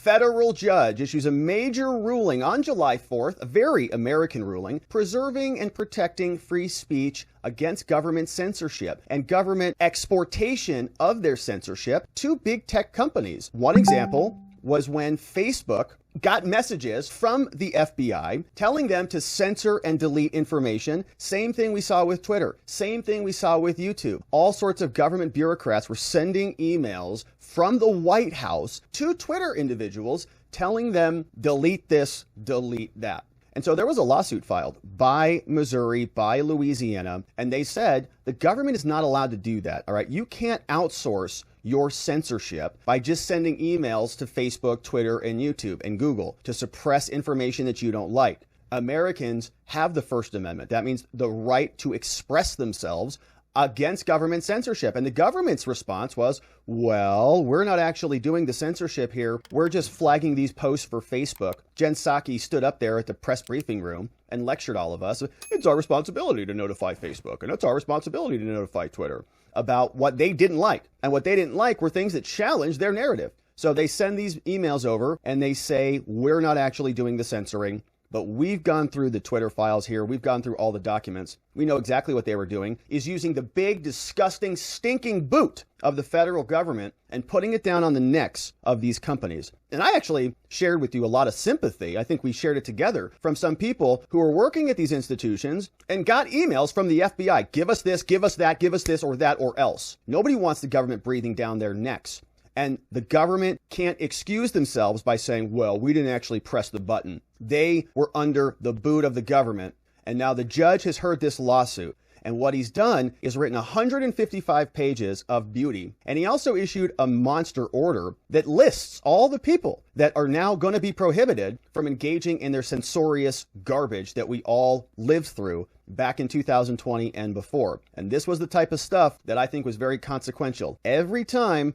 federal judge issues a major ruling on July 4th, a very American ruling, preserving and protecting free speech against government censorship and government exportation of their censorship to big tech companies. One example was when Facebook got messages from the FBI telling them to censor and delete information. Same thing we saw with Twitter. Same thing we saw with YouTube. All sorts of government bureaucrats were sending emails from the White House to Twitter individuals telling them, delete this, delete that. And so there was a lawsuit filed by Missouri, by Louisiana, and they said the government is not allowed to do that. All right. You can't outsource your censorship by just sending emails to Facebook, Twitter, and YouTube and Google to suppress information that you don't like. Americans have the First Amendment. That means the right to express themselves against government censorship. And the government's response was, well, we're not actually doing the censorship here. We're just flagging these posts for Facebook. Jen Psaki stood up there at the press briefing room and lectured all of us. It's our responsibility to notify Facebook, and it's our responsibility to notify Twitter about what they didn't like. And what they didn't like were things that challenged their narrative. So they send these emails over and they say, we're not actually doing the censoring, but we've gone through the Twitter files here. We've gone through all the documents. We know exactly what they were doing, is using the big, disgusting, stinking boot of the federal government and putting it down on the necks of these companies. And I actually shared with you a lot of sympathy. I think we shared it together from some people who are working at these institutions and got emails from the FBI. Give us this, give us that, give us this or that or else. Nobody wants the government breathing down their necks. And the government can't excuse themselves by saying, well, we didn't actually press the button. They were under the boot of the government. And now the judge has heard this lawsuit. And what he's done is written 155 pages of beauty. And he also issued a monster order that lists all the people that are now going to be prohibited from engaging in their censorious garbage that we all lived through back in 2020 and before. And this was the type of stuff that I think was very consequential. Every time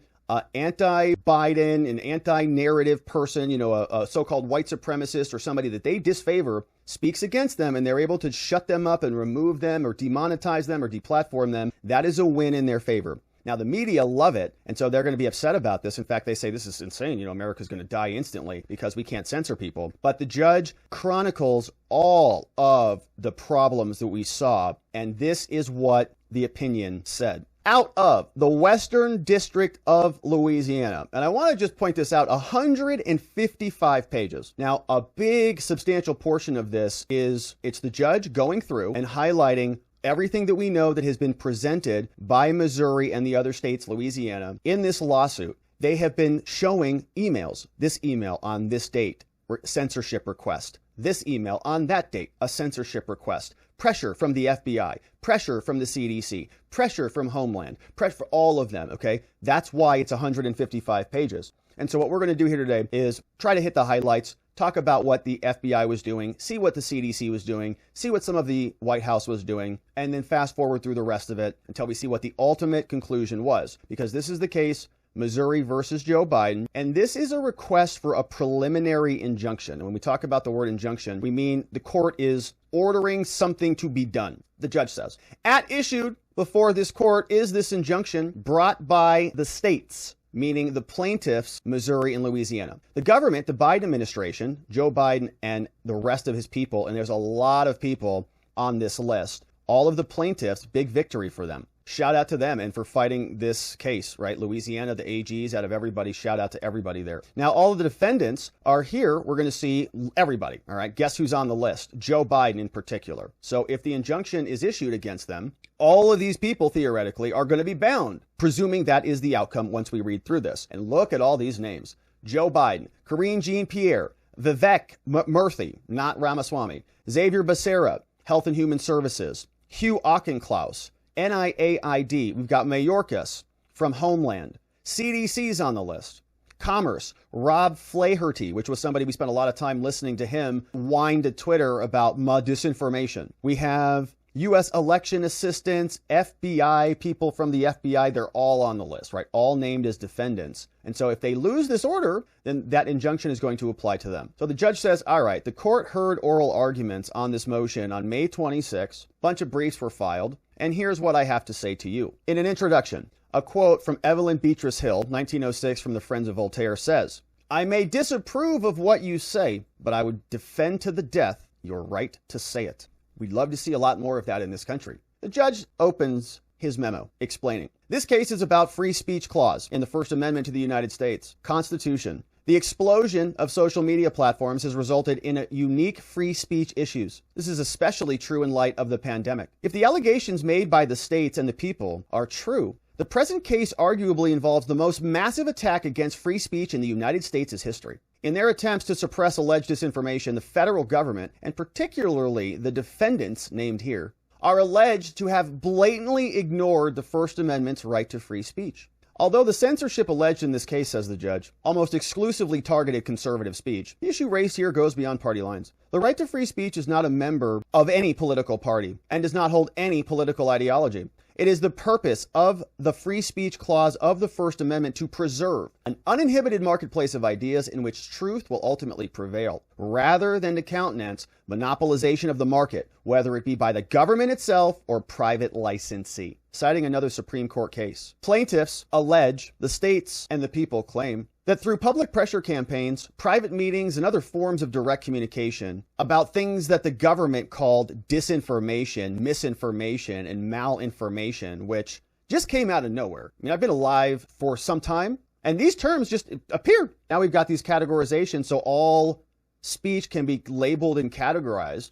anti-Biden, an anti-narrative person, a so-called white supremacist or somebody that they disfavor speaks against them and they're able to shut them up and remove them or demonetize them or deplatform them, that is a win in their favor. Now, the media love it, and so they're going to be upset about this. In fact, they say this is insane. America's going to die instantly because we can't censor people. But the judge chronicles all of the problems that we saw, and this is what the opinion said. Out of the Western District of Louisiana. And I want to just point this out, 155 pages. Now, a big substantial portion of this it's the judge going through and highlighting everything that we know that has been presented by Missouri and the other states, Louisiana, in this lawsuit. They have been showing emails. This email on this date, censorship request. This email on that date, a censorship request. Pressure from the FBI, pressure from the CDC, pressure from Homeland, pressure for all of them, okay? That's why it's 155 pages. And so what we're going to do here today is try to hit the highlights, talk about what the FBI was doing, see what the CDC was doing, see what some of the White House was doing, and then fast forward through the rest of it until we see what the ultimate conclusion was. Because this is the case, Missouri versus Joe Biden. And this is a request for a preliminary injunction. And when we talk about the word injunction, we mean the court is ordering something to be done, the judge says. At issued before this court is this injunction brought by the states, meaning the plaintiffs, Missouri and Louisiana. The government, the Biden administration, Joe Biden and the rest of his people, and there's a lot of people on this list, all of the plaintiffs, big victory for them. Shout out to them and for fighting this case, right? Louisiana, the AGs, out of everybody, shout out to everybody there. Now, all of the defendants are here. We're going to see everybody, all right? Guess who's on the list? Joe Biden in particular. So if the injunction is issued against them, all of these people theoretically are going to be bound, presuming that is the outcome once we read through this. And look at all these names. Joe Biden, Karine Jean-Pierre, Vivek Murthy, not Ramaswamy, Xavier Becerra, Health and Human Services, Hugh Auchincloss, NIAID, we've got Mayorkas from Homeland. CDC's on the list. Commerce, Rob Flaherty, which was somebody we spent a lot of time listening to him whine to Twitter about disinformation. We have U.S. election assistants, FBI, people from the FBI, they're all on the list, right? All named as defendants. And so if they lose this order, then that injunction is going to apply to them. So the judge says, all right, the court heard oral arguments on this motion on May 26. Bunch of briefs were filed. And here's what I have to say to you. In an introduction, a quote from Evelyn Beatrice Hill, 1906, from the Friends of Voltaire says, I may disapprove of what you say, but I would defend to the death your right to say it. We'd love to see a lot more of that in this country. The judge opens his memo explaining, this case is about free speech clause in the First Amendment to the United States Constitution. The explosion of social media platforms has resulted in unique free speech issues. This is especially true in light of the pandemic. If the allegations made by the states and the people are true, the present case arguably involves the most massive attack against free speech in the United States' history. In their attempts to suppress alleged disinformation, the federal government, and particularly the defendants named here, are alleged to have blatantly ignored the First Amendment's right to free speech. Although the censorship alleged in this case, says the judge, almost exclusively targeted conservative speech, the issue raised here goes beyond party lines. The right to free speech is not a member of any political party and does not hold any political ideology. It is the purpose of the free speech clause of the First Amendment to preserve an uninhibited marketplace of ideas in which truth will ultimately prevail, rather than to countenance monopolization of the market, whether it be by the government itself or private licensee. Citing another Supreme Court case, plaintiffs allege, the states and the people claim, that through public pressure campaigns, private meetings, and other forms of direct communication about things that the government called disinformation, misinformation, and malinformation, which just came out of nowhere. I mean, I've been alive for some time, and these terms just appeared. Now we've got these categorizations, so all speech can be labeled and categorized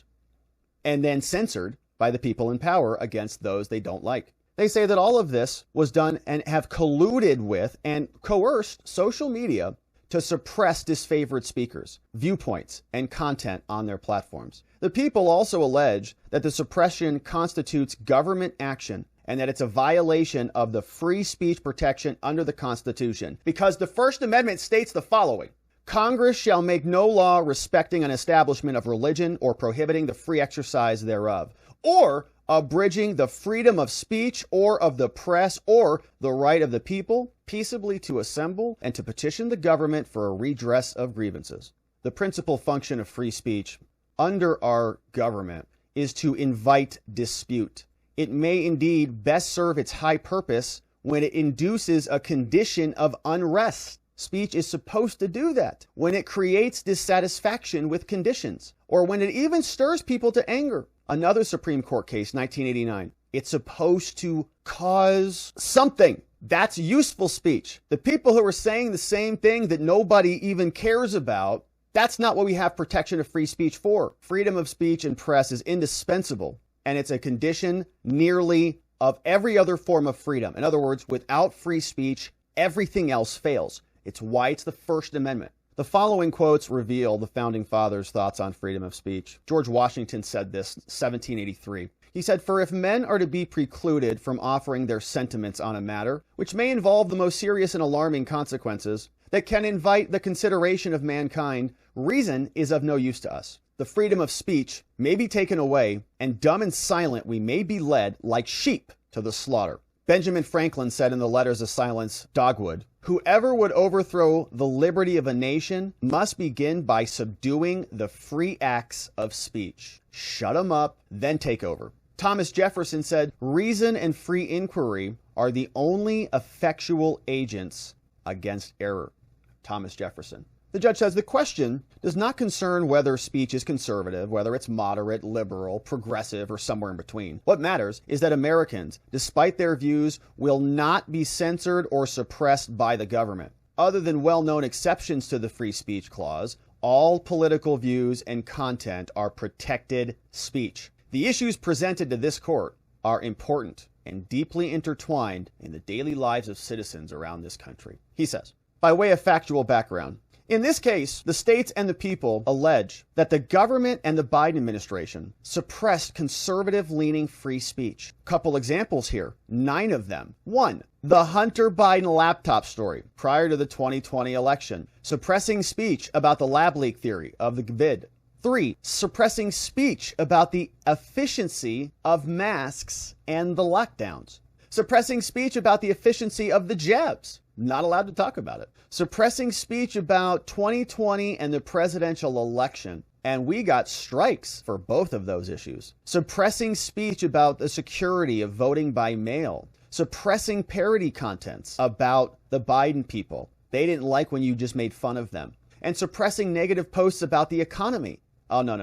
and then censored by the people in power against those they don't like. They say that all of this was done and have colluded with and coerced social media to suppress disfavored speakers, viewpoints, and content on their platforms. The people also allege that the suppression constitutes government action and that it's a violation of the free speech protection under the Constitution, because the First Amendment states the following: Congress shall make no law respecting an establishment of religion or prohibiting the free exercise thereof, or abridging the freedom of speech or of the press or the right of the people peaceably to assemble and to petition the government for a redress of grievances. The principal function of free speech under our government is to invite dispute. It may indeed best serve its high purpose when it induces a condition of unrest. Speech is supposed to do that when it creates dissatisfaction with conditions, or when it even stirs people to anger. Another Supreme Court case, 1989. It's supposed to cause something. That's useful speech. The people who are saying the same thing that nobody even cares about, that's not what we have protection of free speech for. Freedom of speech and press is indispensable, and it's a condition nearly of every other form of freedom. In other words, without free speech, everything else fails. It's why it's the First Amendment. The following quotes reveal the Founding Fathers' thoughts on freedom of speech. George Washington said this in 1783. He said, "For if men are to be precluded from offering their sentiments on a matter, which may involve the most serious and alarming consequences, that can invite the consideration of mankind, reason is of no use to us. The freedom of speech may be taken away, and dumb and silent we may be led like sheep to the slaughter." Benjamin Franklin said in the Letters of Silence, Dogwood, "Whoever would overthrow the liberty of a nation must begin by subduing the free acts of speech. Shut them up, then take over." Thomas Jefferson said, "Reason and free inquiry are the only effectual agents against error." Thomas Jefferson. The judge says the question does not concern whether speech is conservative, whether it's moderate, liberal, progressive, or somewhere in between. What matters is that Americans, despite their views, will not be censored or suppressed by the government. Other than well-known exceptions to the free speech clause, all political views and content are protected speech. The issues presented to this court are important and deeply intertwined in the daily lives of citizens around this country. He says, by way of factual background, in this case, the states and the people allege that the government and the Biden administration suppressed conservative-leaning free speech. Couple examples here, 9 of them. 1, the Hunter Biden laptop story prior to the 2020 election, suppressing speech about the lab leak theory of the vid. 3, suppressing speech about the efficiency of masks and the lockdowns. Suppressing speech about the efficiency of the jabs. Not allowed to talk about it. Suppressing speech about 2020 and the presidential election. And we got strikes for both of those issues. Suppressing speech about the security of voting by mail. Suppressing parody contents about the Biden people. They didn't like when you just made fun of them. And suppressing negative posts about the economy. Oh, no.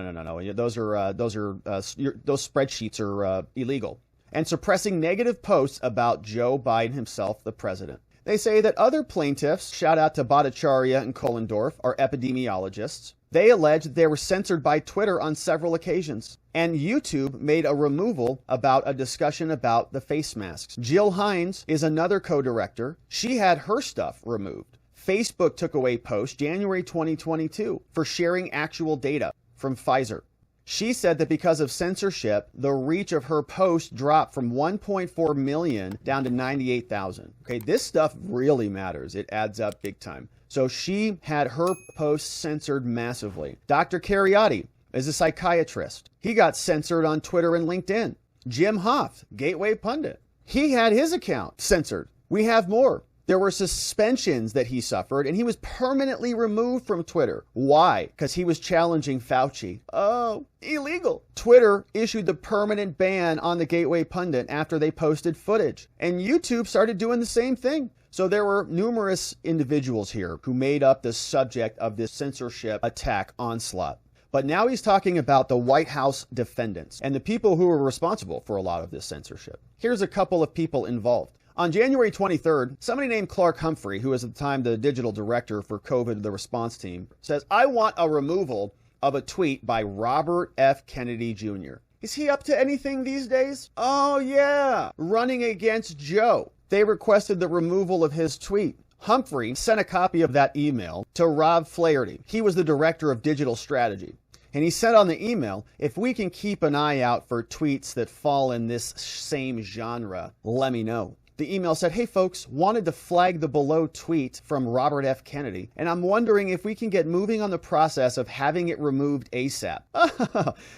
Those spreadsheets are illegal. And suppressing negative posts about Joe Biden himself, the president. They say that other plaintiffs, shout out to Bhattacharya and Kohlendorf, are epidemiologists. They allege that they were censored by Twitter on several occasions. And YouTube made a removal about a discussion about the face masks. Jill Hines is another co-director. She had her stuff removed. Facebook took away posts January 2022 for sharing actual data from Pfizer. She said that because of censorship, the reach of her post dropped from 1.4 million down to 98,000. Okay, this stuff really matters. It adds up big time. So she had her posts censored massively. Dr. Cariotti is a psychiatrist. He got censored on Twitter and LinkedIn. Jim Hoft, Gateway Pundit, he had his account censored. We have more. There were suspensions that he suffered, and he was permanently removed from Twitter. Why? Because he was challenging Fauci. Oh, illegal. Twitter issued the permanent ban on the Gateway Pundit after they posted footage. And YouTube started doing the same thing. So there were numerous individuals here who made up the subject of this censorship attack onslaught. But now he's talking about the White House defendants and the people who were responsible for a lot of this censorship. Here's a couple of people involved. On January 23rd, somebody named Clark Humphrey, who was at the time the digital director for COVID, the response team, says, I want a removal of a tweet by Robert F. Kennedy Jr. Is he up to anything these days? Oh, yeah. Running against Joe. They requested the removal of his tweet. Humphrey sent a copy of that email to Rob Flaherty. He was the director of digital strategy. And he said on the email, if we can keep an eye out for tweets that fall in this same genre, let me know. The email said, hey folks, wanted to flag the below tweet from Robert F. Kennedy, and I'm wondering if we can get moving on the process of having it removed ASAP.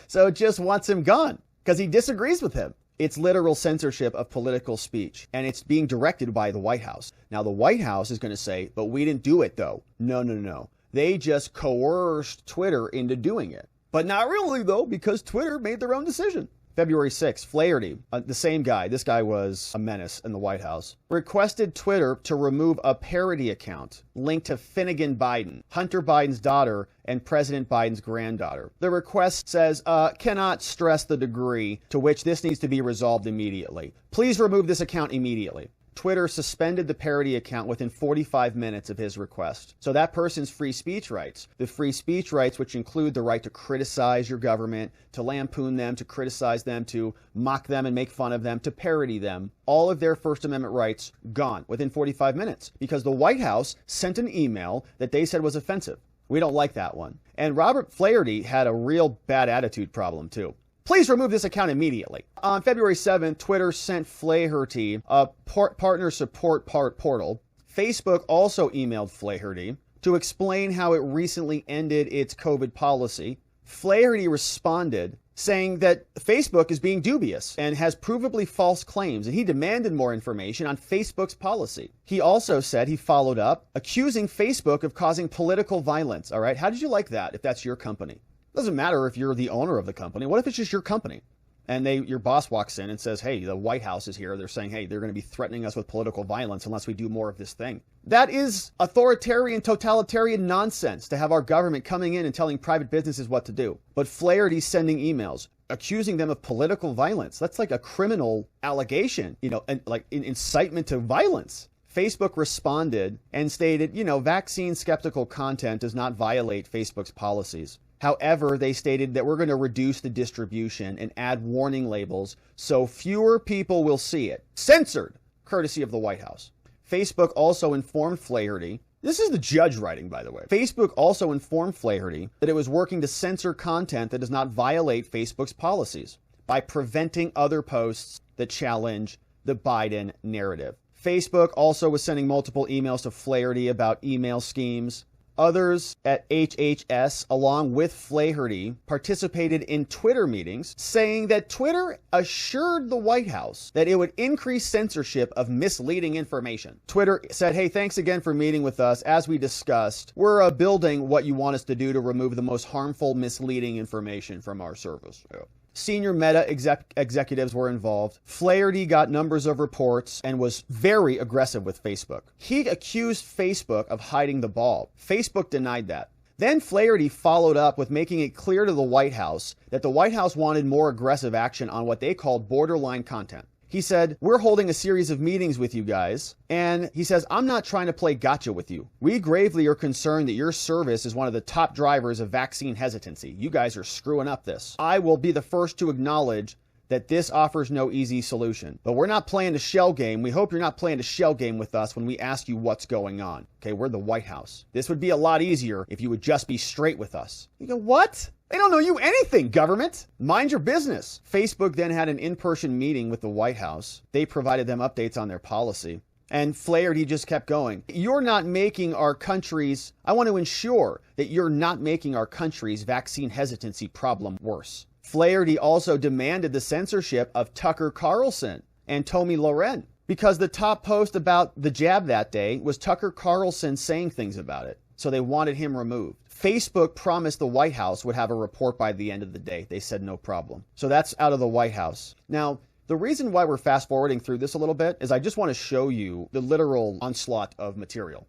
So it just wants him gone because he disagrees with him. It's literal censorship of political speech, and it's being directed by the White House. Now, the White House is going to say, but we didn't do it, though. No. They just coerced Twitter into doing it. But not really, though, because Twitter made their own decision. February 6th, Flaherty, the same guy, this guy was a menace in the White House, requested Twitter to remove a parody account linked to Finnegan Biden, Hunter Biden's daughter and President Biden's granddaughter. The request says, cannot stress the degree to which this needs to be resolved immediately. Please remove this account immediately. Twitter suspended the parody account within 45 minutes of his request. So that person's free speech rights, the free speech rights which include the right to criticize your government, to lampoon them, to criticize them, to mock them and make fun of them, to parody them, all of their First Amendment rights gone within 45 minutes because the White House sent an email that they said was offensive. We don't like that one. And Robert Flaherty had a real bad attitude problem too. Please remove this account immediately. On February 7th, Twitter sent Flaherty a partner support portal. Facebook also emailed Flaherty to explain how it recently ended its COVID policy. Flaherty responded saying that Facebook is being dubious and has provably false claims, and he demanded more information on Facebook's policy. He also said he followed up, accusing Facebook of causing political violence. All right, how did you like that if that's your company? Doesn't matter if you're the owner of the company. What if it's just your company? And your boss walks in and says, hey, the White House is here. They're saying, hey, they're going to be threatening us with political violence unless we do more of this thing. That is authoritarian, totalitarian nonsense to have our government coming in and telling private businesses what to do. But Flaherty's sending emails accusing them of political violence. That's like a criminal allegation, and like incitement to violence. Facebook responded and stated, vaccine skeptical content does not violate Facebook's policies. However, they stated that we're going to reduce the distribution and add warning labels so fewer people will see it. Censored, courtesy of the White House. Facebook also informed Flaherty, this is the judge writing, by the way. Facebook also informed Flaherty that it was working to censor content that does not violate Facebook's policies by preventing other posts that challenge the Biden narrative. Facebook also was sending multiple emails to Flaherty about email schemes. Others at HHS, along with Flaherty, participated in Twitter meetings saying that Twitter assured the White House that it would increase censorship of misleading information. Twitter said, hey, thanks again for meeting with us. As we discussed, we're building what you want us to do to remove the most harmful, misleading information from our service. Yeah. Senior Meta executives were involved. Flaherty got numbers of reports and was very aggressive with Facebook. He accused Facebook of hiding the ball. Facebook denied that. Then Flaherty followed up with making it clear to the White House that the White House wanted more aggressive action on what they called borderline content. He said, we're holding a series of meetings with you guys, and he says, I'm not trying to play gotcha with you. We gravely are concerned that your service is one of the top drivers of vaccine hesitancy. You guys are screwing up this. I will be the first to acknowledge that this offers no easy solution. But we're not playing a shell game. We hope you're not playing a shell game with us when we ask you what's going on. Okay, we're the White House. This would be a lot easier if you would just be straight with us. You go, what? They don't know you anything, government. Mind your business. Facebook then had an in-person meeting with the White House. They provided them updates on their policy. And Flaherty just kept going. You're not making our country's, I want to ensure that you're not making our country's vaccine hesitancy problem worse. Flaherty also demanded the censorship of Tucker Carlson and Tomi Lahren because the top post about the jab that day was Tucker Carlson saying things about it. So they wanted him removed. Facebook promised the White House would have a report by the end of the day. They said no problem. So that's out of the White House. Now, the reason why we're fast forwarding through this a little bit is I just want to show you the literal onslaught of material.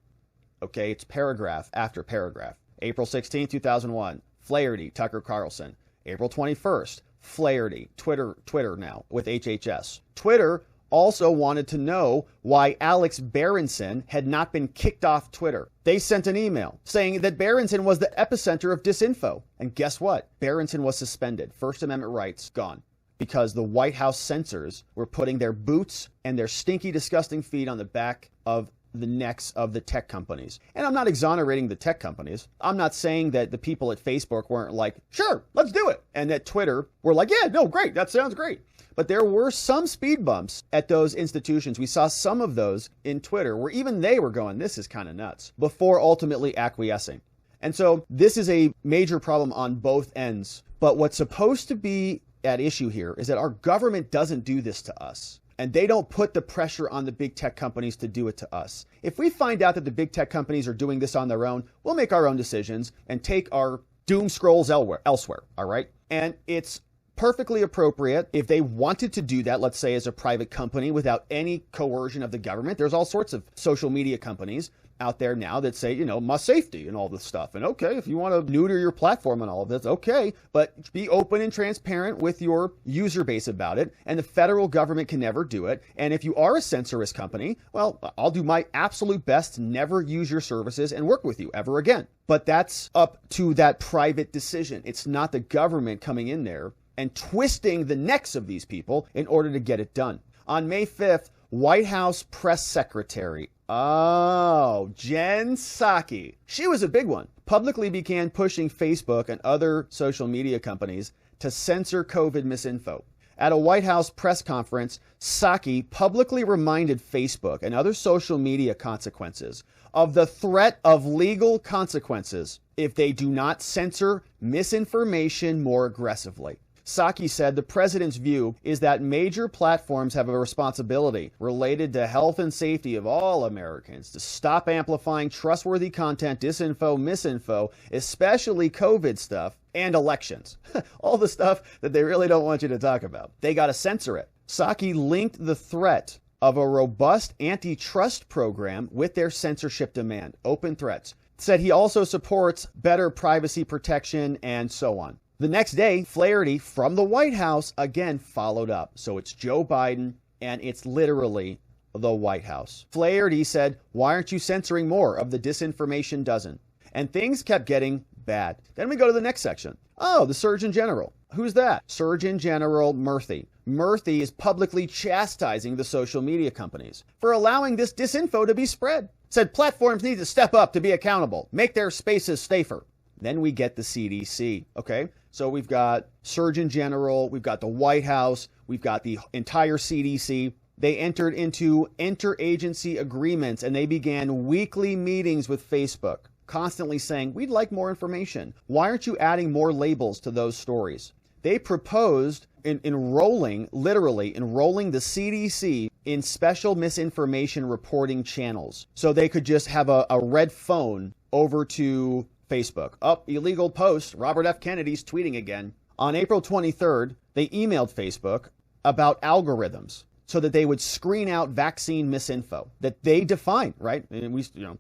Okay, it's paragraph after paragraph. April 16, 2001, Flaherty, Tucker Carlson. April 21st, Flaherty, Twitter now with HHS. Twitter also wanted to know why Alex Berenson had not been kicked off Twitter. They sent an email saying that Berenson was the epicenter of disinfo. And guess what? Berenson was suspended. First Amendment rights gone because the White House censors were putting their boots and their stinky, disgusting feet on the back of the necks of the tech companies. And I'm not exonerating the tech companies. I'm not saying that the people at Facebook weren't like, sure, let's do it. And that Twitter were like, yeah, no, great. That sounds great. But there were some speed bumps at those institutions. We saw some of those in Twitter where even they were going, this is kind of nuts, before ultimately acquiescing. And so this is a major problem on both ends. But what's supposed to be at issue here is that our government doesn't do this to us. And they don't put the pressure on the big tech companies to do it to us. If we find out that the big tech companies are doing this on their own, we'll make our own decisions and take our doom scrolls elsewhere, all right? And it's perfectly appropriate if they wanted to do that, let's say as a private company without any coercion of the government. There's all sorts of social media companies out there now that say, you know, must safety and all this stuff. And okay, if you want to neuter your platform and all of this, okay, but be open and transparent with your user base about it. And the federal government can never do it. And if you are a censorist company, well, I'll do my absolute best to never use your services and work with you ever again. But that's up to that private decision. It's not the government coming in there and twisting the necks of these people in order to get it done. On May 5th, White House press secretary, Jen Psaki, she was a big one, publicly began pushing Facebook and other social media companies to censor COVID misinfo. At a White House press conference, Psaki publicly reminded Facebook and other social media consequences of the threat of legal consequences if they do not censor misinformation more aggressively. Psaki said the president's view is that major platforms have a responsibility related to health and safety of all Americans to stop amplifying trustworthy content, disinfo, misinfo, especially COVID stuff, and elections. All the stuff that they really don't want you to talk about. They got to censor it. Psaki linked the threat of a robust antitrust program with their censorship demand, open threats. Said he also supports better privacy protection and so on. The next day, Flaherty from the White House again followed up. So it's Joe Biden and it's literally the White House. Flaherty said, why aren't you censoring more of the disinformation dozen? And things kept getting bad. Then we go to the next section. Oh, the Surgeon General. Who's that? Surgeon General Murthy. Murthy is publicly chastising the social media companies for allowing this disinfo to be spread. Said platforms need to step up to be accountable, make their spaces safer. Then we get the CDC, okay? So we've got Surgeon General, we've got the White House, we've got the entire CDC. They entered into interagency agreements and they began weekly meetings with Facebook, constantly saying, we'd like more information. Why aren't you adding more labels to those stories? They proposed literally enrolling the CDC in special misinformation reporting channels. So they could just have a red phone over to Facebook. Illegal post. Robert F. Kennedy's tweeting again. On April 23rd, they emailed Facebook about algorithms so that they would screen out vaccine misinfo that they define, right? And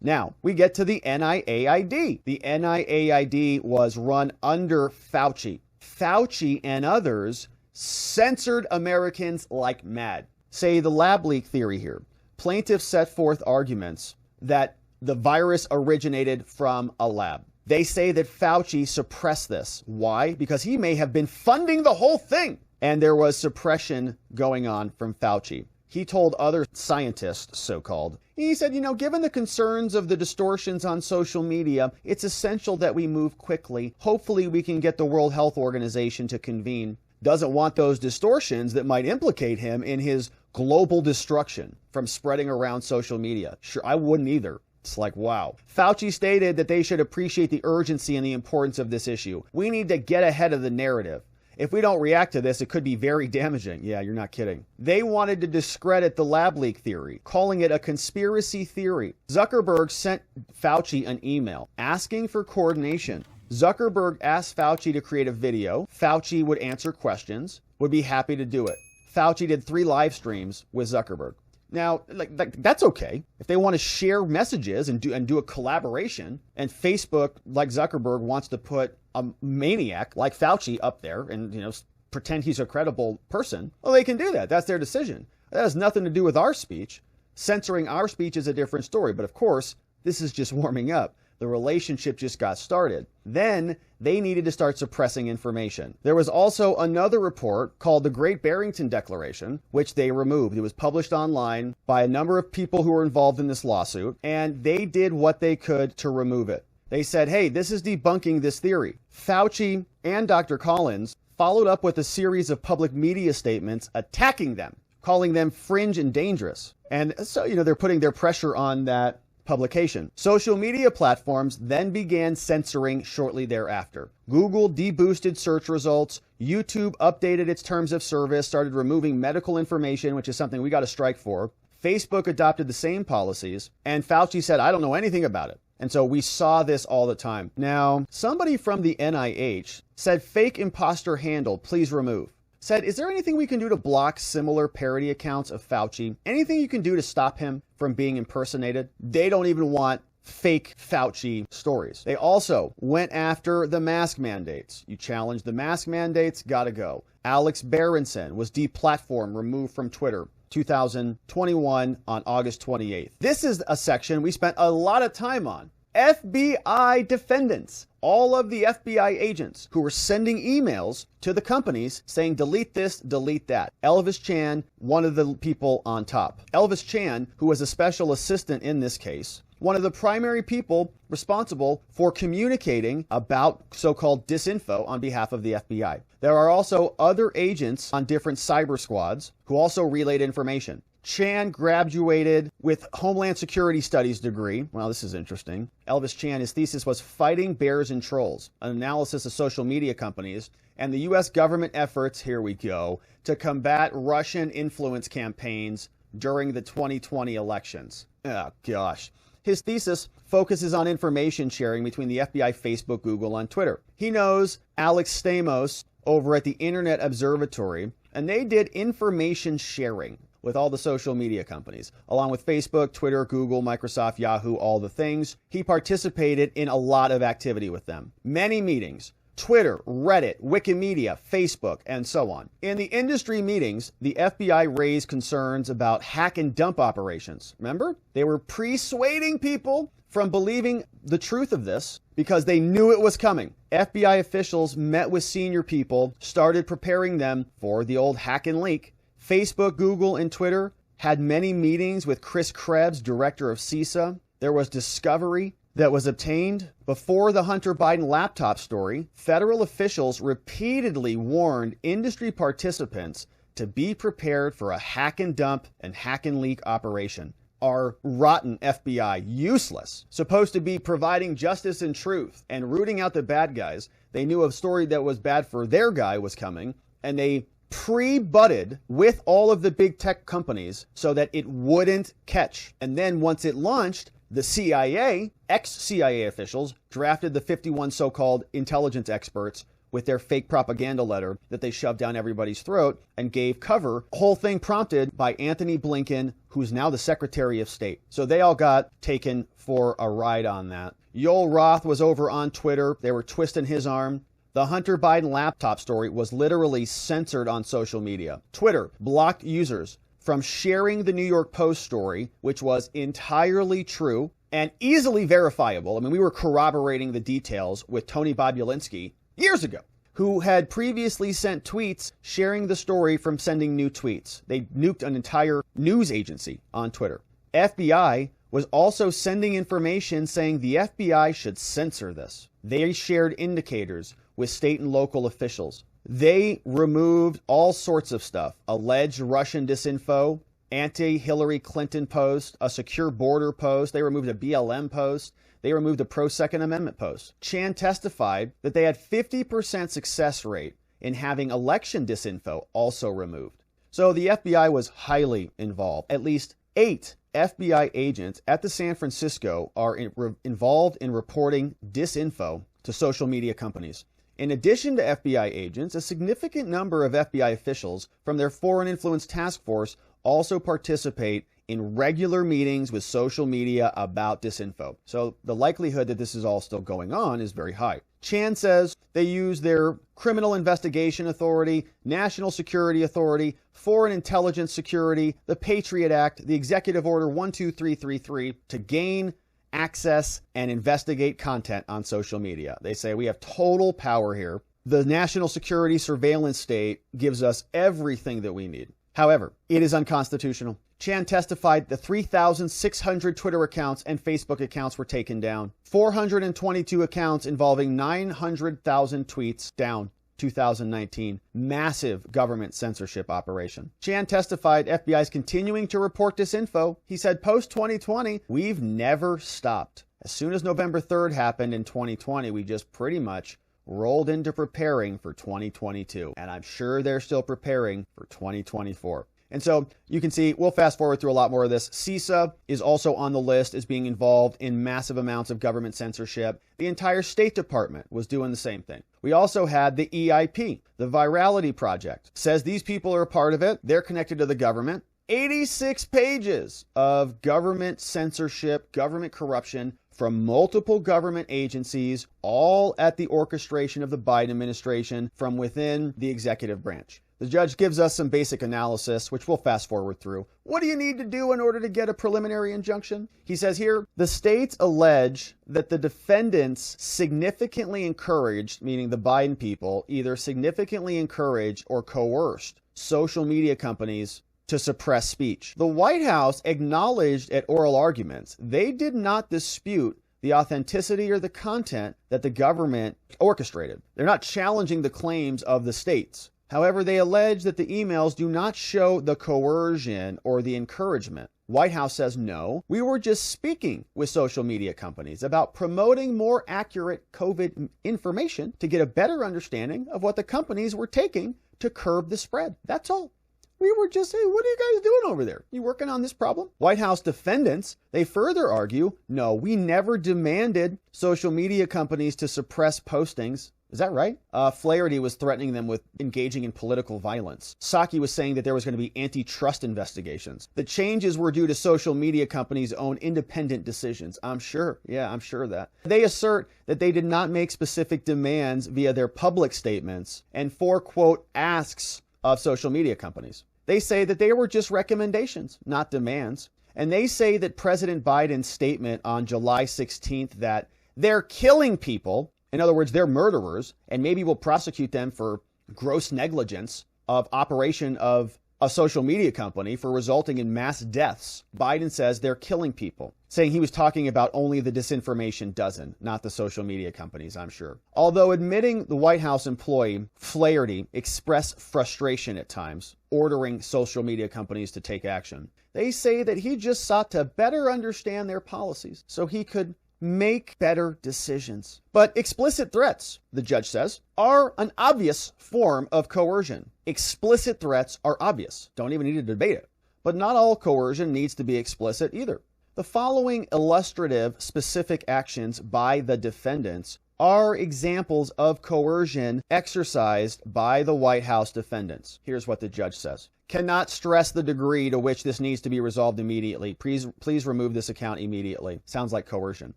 now we get to the NIAID. The NIAID was run under Fauci. Fauci and others censored Americans like mad. Say the lab leak theory here. Plaintiffs set forth arguments that the virus originated from a lab. They say that Fauci suppressed this. Why? Because he may have been funding the whole thing. And there was suppression going on from Fauci. He told other scientists, so-called, he said, given the concerns of the distortions on social media, it's essential that we move quickly. Hopefully we can get the World Health Organization to convene. Doesn't want those distortions that might implicate him in his global destruction from spreading around social media. Sure, I wouldn't either. It's like, wow. Fauci stated that they should appreciate the urgency and the importance of this issue. We need to get ahead of the narrative. If we don't react to this, it could be very damaging. Yeah, you're not kidding. They wanted to discredit the lab leak theory, calling it a conspiracy theory. Zuckerberg sent Fauci an email asking for coordination. Zuckerberg asked Fauci to create a video. Fauci would answer questions, would be happy to do it. Fauci did 3 live streams with Zuckerberg. Now, that's okay. If they want to share messages and do a collaboration, and Facebook, like Zuckerberg, wants to put a maniac like Fauci up there and pretend he's a credible person, well, they can do that. That's their decision. That has nothing to do with our speech. Censoring our speech is a different story. But of course, this is just warming up. The relationship just got started. Then they needed to start suppressing information. There was also another report called the Great Barrington Declaration, which they removed. It was published online by a number of people who were involved in this lawsuit, and they did what they could to remove it. They said, hey, this is debunking this theory. Fauci and Dr. Collins followed up with a series of public media statements attacking them, calling them fringe and dangerous. And so, they're putting their pressure on that publication. Social media platforms then began censoring shortly thereafter. Google deboosted search results. YouTube updated its terms of service, started removing medical information, which is something we got to strike for. Facebook adopted the same policies, and Fauci said, I don't know anything about it. And so we saw this all the time. Now, somebody from the NIH said, fake imposter handle, please remove. Said, is there anything we can do to block similar parody accounts of Fauci? Anything you can do to stop him from being impersonated? They don't even want fake Fauci stories. They also went after the mask mandates. You challenge the mask mandates, gotta go. Alex Berenson was deplatformed, removed from Twitter. 2021 on August 28th. This is a section we spent a lot of time on. FBI defendants. All of the FBI agents who were sending emails to the companies saying, delete this, delete that. Elvis Chan, one of the people on top. Elvis Chan, who was a special assistant in this case, one of the primary people responsible for communicating about so-called disinfo on behalf of the FBI. There are also other agents on different cyber squads who also relayed information. Chan graduated with Homeland Security Studies degree. Well, this is interesting. Elvis Chan, his thesis was Fighting Bears and Trolls, an analysis of social media companies and the U.S. government efforts, here we go, to combat Russian influence campaigns during the 2020 elections. Oh, gosh. His thesis focuses on information sharing between the FBI, Facebook, Google, and Twitter. He knows Alex Stamos over at the Internet Observatory, and they did information sharing with all the social media companies, along with Facebook, Twitter, Google, Microsoft, Yahoo, all the things. He participated in a lot of activity with them. Many meetings. Twitter, Reddit, Wikimedia, Facebook, and so on. In the industry meetings, the FBI raised concerns about hack and dump operations. Remember? They were persuading people from believing the truth of this because they knew it was coming. FBI officials met with senior people, started preparing them for the old hack and leak. Facebook, Google, and Twitter had many meetings with Chris Krebs, director of CISA. There was discovery that was obtained before the Hunter Biden laptop story. Federal officials repeatedly warned industry participants to be prepared for a hack and dump and hack and leak operation. Our rotten FBI, useless, supposed to be providing justice and truth and rooting out the bad guys. They knew a story that was bad for their guy was coming, and they pre-butted with all of the big tech companies so that it wouldn't catch. And then once it launched, the CIA, ex-CIA officials, drafted the 51 so-called intelligence experts with their fake propaganda letter that they shoved down everybody's throat and gave cover. The whole thing prompted by Anthony Blinken, who's now the Secretary of State. So they all got taken for a ride on that. Yoel Roth was over on Twitter. They were twisting his arm. The Hunter Biden laptop story was literally censored on social media. Twitter blocked users from sharing the New York Post story, which was entirely true and easily verifiable. I mean, we were corroborating the details with Tony Bobulinski years ago, who had previously sent tweets sharing the story from sending new tweets. They nuked an entire news agency on Twitter. FBI was also sending information saying the FBI should censor this. They shared indicators with state and local officials. They removed all sorts of stuff. Alleged Russian disinfo, anti-Hillary Clinton post, a secure border post. They removed a BLM post. They removed a pro-Second Amendment post. Chan testified that they had 50% success rate in having election disinfo also removed. So the FBI was highly involved. At least 8 FBI agents at the San Francisco are involved in reporting disinfo to social media companies. In addition to FBI agents, a significant number of FBI officials from their Foreign Influence Task Force also participate in regular meetings with social media about disinfo. So the likelihood that this is all still going on is very high. Chan says they use their Criminal Investigation Authority, National Security Authority, Foreign Intelligence Security, the Patriot Act, the Executive Order 12333 to gain access and investigate content on social media. They say we have total power here. The national security surveillance state gives us everything that we need. However, it is unconstitutional. Chan testified the 3,600 Twitter accounts and Facebook accounts were taken down. 422 accounts involving 900,000 tweets down. 2019. Massive government censorship operation. Chan testified FBI is continuing to report disinfo. He said post-2020, we've never stopped. As soon as November 3rd happened in 2020, we just pretty much rolled into preparing for 2022. And I'm sure they're still preparing for 2024. And so you can see, we'll fast forward through a lot more of this. CISA is also on the list as being involved in massive amounts of government censorship. The entire State Department was doing the same thing. We also had the EIP, the Virality Project, says these people are a part of it. They're connected to the government. 86 pages of government censorship, government corruption from multiple government agencies, all at the orchestration of the Biden administration from within the executive branch. The judge gives us some basic analysis, which we'll fast forward through. What do you need to do in order to get a preliminary injunction? He says here, the states allege that the defendants significantly encouraged, meaning the Biden people, either significantly encouraged or coerced social media companies to suppress speech. The White House acknowledged at oral arguments they did not dispute the authenticity or the content that the government orchestrated. They're not challenging the claims of the states. However, they allege that the emails do not show the coercion or the encouragement. White House says, no, we were just speaking with social media companies about promoting more accurate COVID information to get a better understanding of what the companies were taking to curb the spread. That's all. We were just saying, what are you guys doing over there? You working on this problem? White House defendants, they further argue, no, we never demanded social media companies to suppress postings. Is that right? Flaherty was threatening them with engaging in political violence. Psaki was saying that there was going to be antitrust investigations. The changes were due to social media companies' own independent decisions. I'm sure. Yeah, I'm sure of that. They assert that they did not make specific demands via their public statements and for, quote, asks of social media companies. They say that they were just recommendations, not demands. And they say that President Biden's statement on July 16th that they're killing people, in other words, they're murderers, and maybe we'll prosecute them for gross negligence of operation of a social media company for resulting in mass deaths. Biden says they're killing people, saying he was talking about only the disinformation dozen, not the social media companies, I'm sure. Although admitting the White House employee, Flaherty, expressed frustration at times, ordering social media companies to take action. They say that he just sought to better understand their policies so he could make better decisions. But explicit threats, the judge says, are an obvious form of coercion. Explicit threats are obvious. Don't even need to debate it. But not all coercion needs to be explicit either. The following illustrative specific actions by the defendants are examples of coercion exercised by the White House defendants. Here's what the judge says. Cannot stress the degree to which this needs to be resolved immediately. Please remove this account immediately. Sounds like coercion.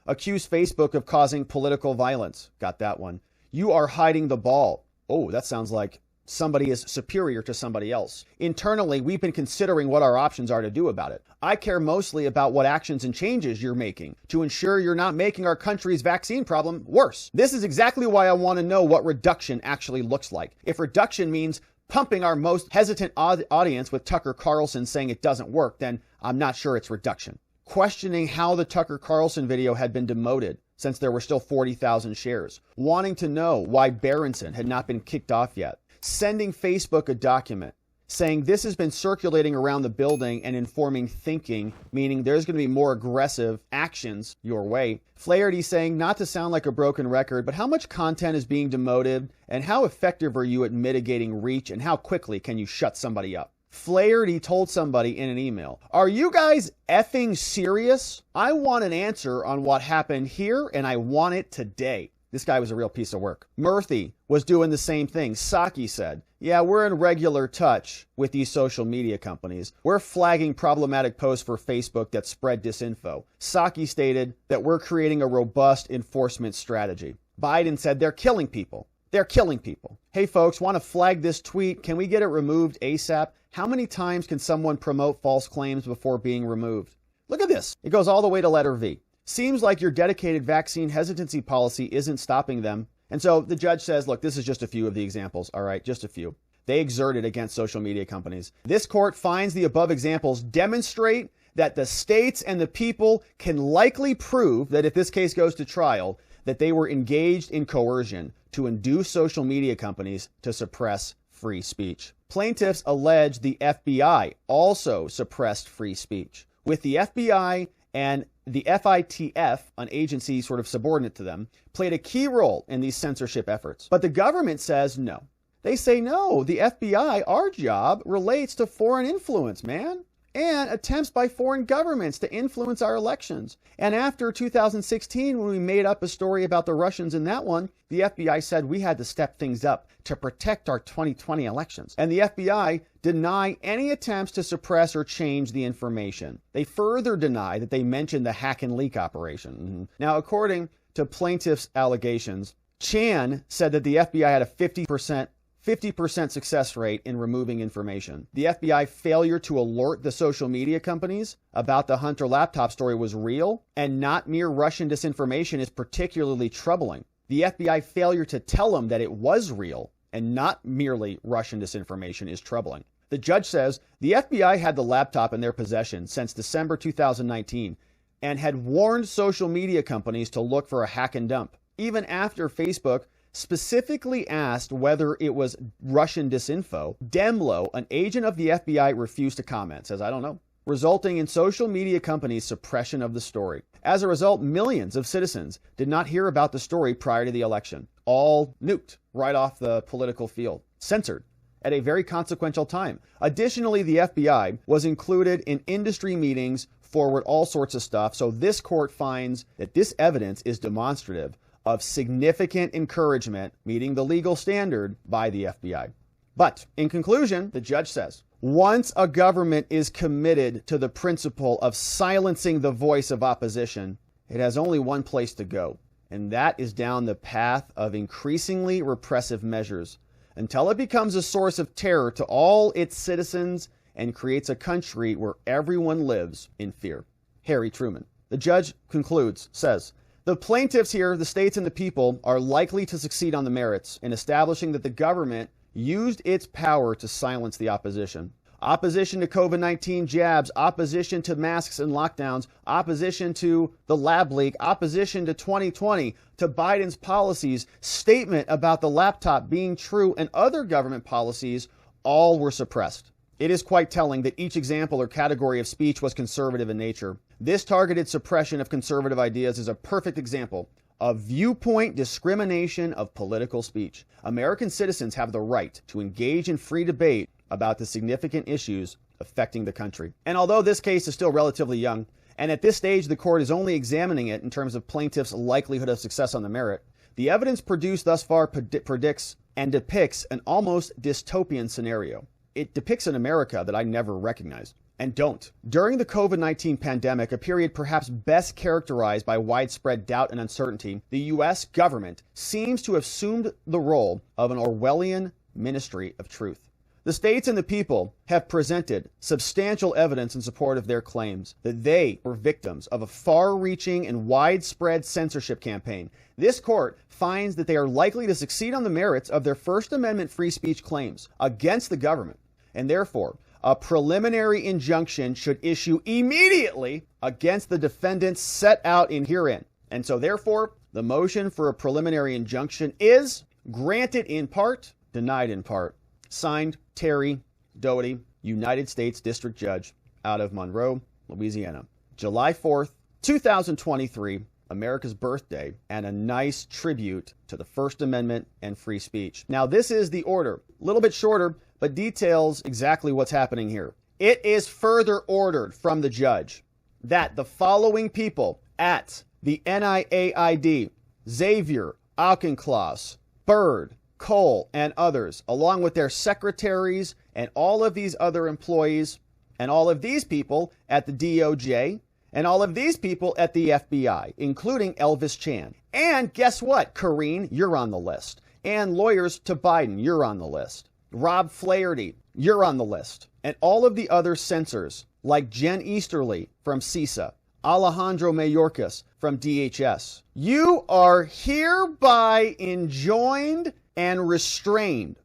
Accuse Facebook of causing political violence. Got that one. You are hiding the ball. Oh, that sounds like somebody is superior to somebody else. Internally, we've been considering what our options are to do about it. I care mostly about what actions and changes you're making to ensure you're not making our country's vaccine problem worse. This is exactly why I want to know what reduction actually looks like. If reduction means pumping our most hesitant audience with Tucker Carlson saying it doesn't work, then I'm not sure it's reduction. Questioning how the Tucker Carlson video had been demoted since there were still 40,000 shares. Wanting to know why Berenson had not been kicked off yet. Sending Facebook a document saying this has been circulating around the building and informing thinking, meaning there's going to be more aggressive actions your way. Flaherty saying, not to sound like a broken record, but how much content is being demoted and how effective are you at mitigating reach and how quickly can you shut somebody up? Flaherty told somebody in an email, are you guys effing serious? I want an answer on what happened here and I want it today. This guy was a real piece of work. Murthy was doing the same thing. Psaki said, yeah, we're in regular touch with these social media companies. We're flagging problematic posts for Facebook that spread disinfo. Psaki stated that we're creating a robust enforcement strategy. Biden said they're killing people. They're killing people. Hey, folks, want to flag this tweet? Can we get it removed ASAP? How many times can someone promote false claims before being removed? Look at this. It goes all the way to letter V. Seems like your dedicated vaccine hesitancy policy isn't stopping them. And so the judge says, look, this is just a few of the examples. All right, just a few. They exerted against social media companies. This court finds the above examples demonstrate that the states and the people can likely prove that if this case goes to trial, that they were engaged in coercion to induce social media companies to suppress free speech. Plaintiffs allege the FBI also suppressed free speech, with the FBI and the FITF, an agency sort of subordinate to them, played a key role in these censorship efforts. But the government says no. They say, no, the FBI, our job relates to foreign influence, man, and attempts by foreign governments to influence our elections. And after 2016, when we made up a story about the Russians in that one, the FBI said we had to step things up to protect our 2020 elections. And the FBI deny any attempts to suppress or change the information. They further deny that they mentioned the hack and leak operation. Now, according to plaintiffs' allegations, Chan said that the FBI had a 50% success rate in removing information. The FBI failure to alert the social media companies about the Hunter laptop story was real and not mere Russian disinformation is particularly troubling. The FBI failure to tell them that it was real and not merely Russian disinformation is troubling. The judge says the FBI had the laptop in their possession since December 2019 and had warned social media companies to look for a hack and dump. Even after Facebook specifically asked whether it was Russian disinfo, Demlo, an agent of the FBI, refused to comment, says, I don't know, resulting in social media companies' suppression of the story. As a result, millions of citizens did not hear about the story prior to the election, all nuked right off the political field, censored at a very consequential time. Additionally, the FBI was included in industry meetings, forward all sorts of stuff, so this court finds that this evidence is demonstrative of significant encouragement meeting the legal standard by the FBI. But in conclusion, the judge says, once a government is committed to the principle of silencing the voice of opposition, it has only one place to go, and that is down the path of increasingly repressive measures until it becomes a source of terror to all its citizens and creates a country where everyone lives in fear. Harry Truman. The judge concludes, says, the plaintiffs here, the states and the people, are likely to succeed on the merits in establishing that the government used its power to silence the opposition. Opposition to COVID-19 jabs, opposition to masks and lockdowns, opposition to the lab leak, opposition to 2020, to Biden's policies, statement about the laptop being true, and other government policies, all were suppressed. It is quite telling that each example or category of speech was conservative in nature. This targeted suppression of conservative ideas is a perfect example of viewpoint discrimination of political speech. American citizens have the right to engage in free debate about the significant issues affecting the country. And although this case is still relatively young, and at this stage the court is only examining it in terms of plaintiffs' likelihood of success on the merit, The evidence produced thus far predicts and depicts an almost dystopian scenario. It depicts an America that I never recognized and don't. During the COVID-19 pandemic, a period perhaps best characterized by widespread doubt and uncertainty, the U.S. government seems to have assumed the role of an Orwellian ministry of truth. The states and the people have presented substantial evidence in support of their claims that they were victims of a far-reaching and widespread censorship campaign. This court finds that they are likely to succeed on the merits of their First Amendment free speech claims against the government, and therefore a preliminary injunction should issue immediately against the defendants set out in herein. And so therefore, the motion for a preliminary injunction is granted in part, denied in part. Signed, Terry Doughty, United States District Judge out of Monroe, Louisiana. July 4th, 2023, America's birthday, and a nice tribute to the First Amendment and free speech. Now, this is the order. A little bit shorter, but details exactly what's happening here. It is further ordered from the judge that the following people at the NIAID, Xavier, Auchincloss, Bird, Cole, and others, along with their secretaries and all of these other employees, and all of these people at the DOJ, and all of these people at the FBI, including Elvis Chan. And guess what, Karine, you're on the list. And lawyers to Biden, you're on the list. Rob Flaherty, you're on the list. And all of the other censors, like Jen Easterly from CISA, Alejandro Mayorkas from DHS. You are hereby enjoined and restrained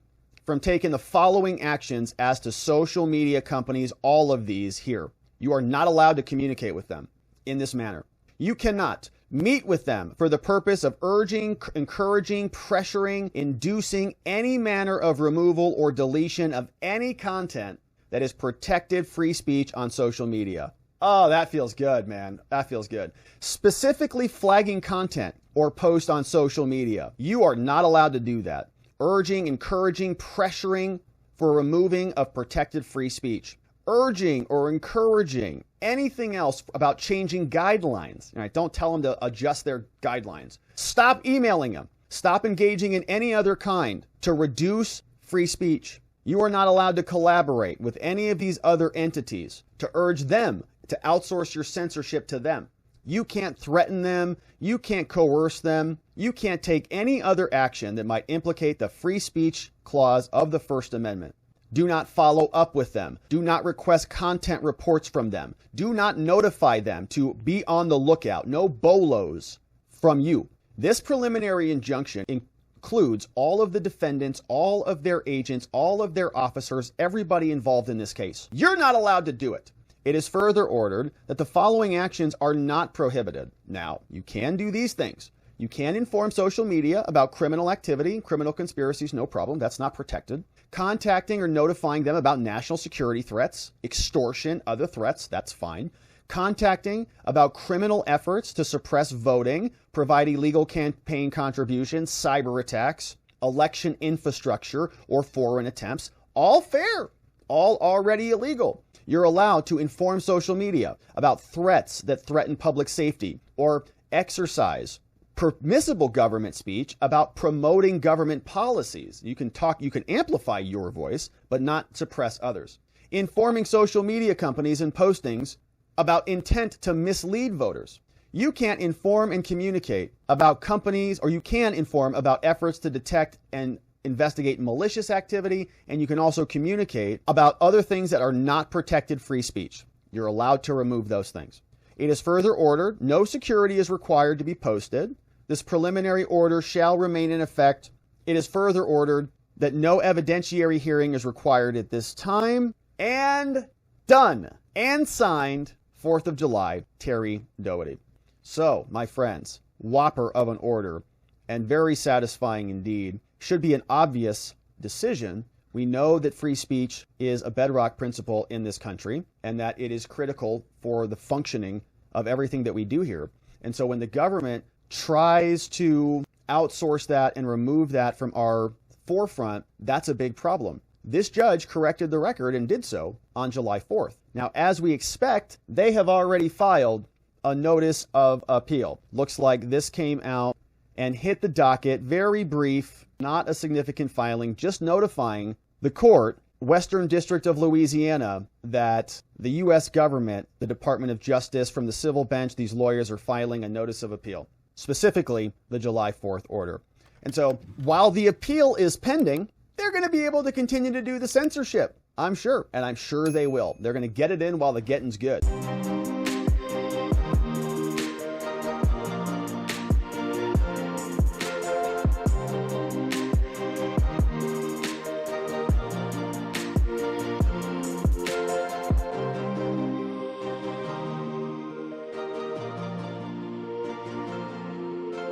from taking the following actions as to social media companies, all of these here. You are not allowed to communicate with them in this manner. You cannot meet with them for the purpose of urging, encouraging, pressuring, inducing any manner of removal or deletion of any content that is protected free speech on social media. Oh, that feels good, man. That feels good. Specifically flagging content or post on social media. You are not allowed to do that. Urging, encouraging, pressuring for removing of protected free speech. Urging or encouraging anything else about changing guidelines. All right, don't tell them to adjust their guidelines. Stop emailing them. Stop engaging in any other kind to reduce free speech. You are not allowed to collaborate with any of these other entities to urge them to outsource your censorship to them. You can't threaten them. You can't coerce them. You can't take any other action that might implicate the free speech clause of the First Amendment. Do not follow up with them. Do not request content reports from them. Do not notify them to be on the lookout. No bolos from you. This preliminary injunction includes all of the defendants, all of their agents, all of their officers, everybody involved in this case. You're not allowed to do it. It is further ordered that the following actions are not prohibited. Now, you can do these things. You can inform social media about criminal activity, criminal conspiracies, no problem. That's not protected. Contacting or notifying them about national security threats, extortion, other threats, that's fine. Contacting about criminal efforts to suppress voting, provide illegal campaign contributions, cyber attacks, election infrastructure, or foreign attempts, all fair, all already illegal. You're allowed to inform social media about threats that threaten public safety or exercise permissible government speech about promoting government policies. You can amplify your voice, but not suppress others. Informing social media companies and postings about intent to mislead voters. You can't inform and communicate about companies, or you can inform about efforts to detect and investigate malicious activity, and you can also communicate about other things that are not protected free speech. You're allowed to remove those things. It is further ordered, no security is required to be posted. This preliminary order shall remain in effect. It is further ordered that no evidentiary hearing is required at this time. And done and signed, 4th of July, Terry Doughty. So, my friends, whopper of an order, and very satisfying indeed. Should be an obvious decision. We know that free speech is a bedrock principle in this country, and that it is critical for the functioning of everything that we do here. And so when the government tries to outsource that and remove that from our forefront, that's a big problem. This judge corrected the record and did so on July 4th. Now, as we expect, they have already filed a notice of appeal. Looks like this came out and hit the docket. Very brief, not a significant filing, just notifying the court, Western District of Louisiana, that the U.S. government, the Department of Justice, from the civil bench, these lawyers are filing a notice of appeal, specifically the July 4th order. And so while the appeal is pending, they're going to be able to continue to do the censorship, I'm sure, and I'm sure they will. They're going to get it in while the getting's good.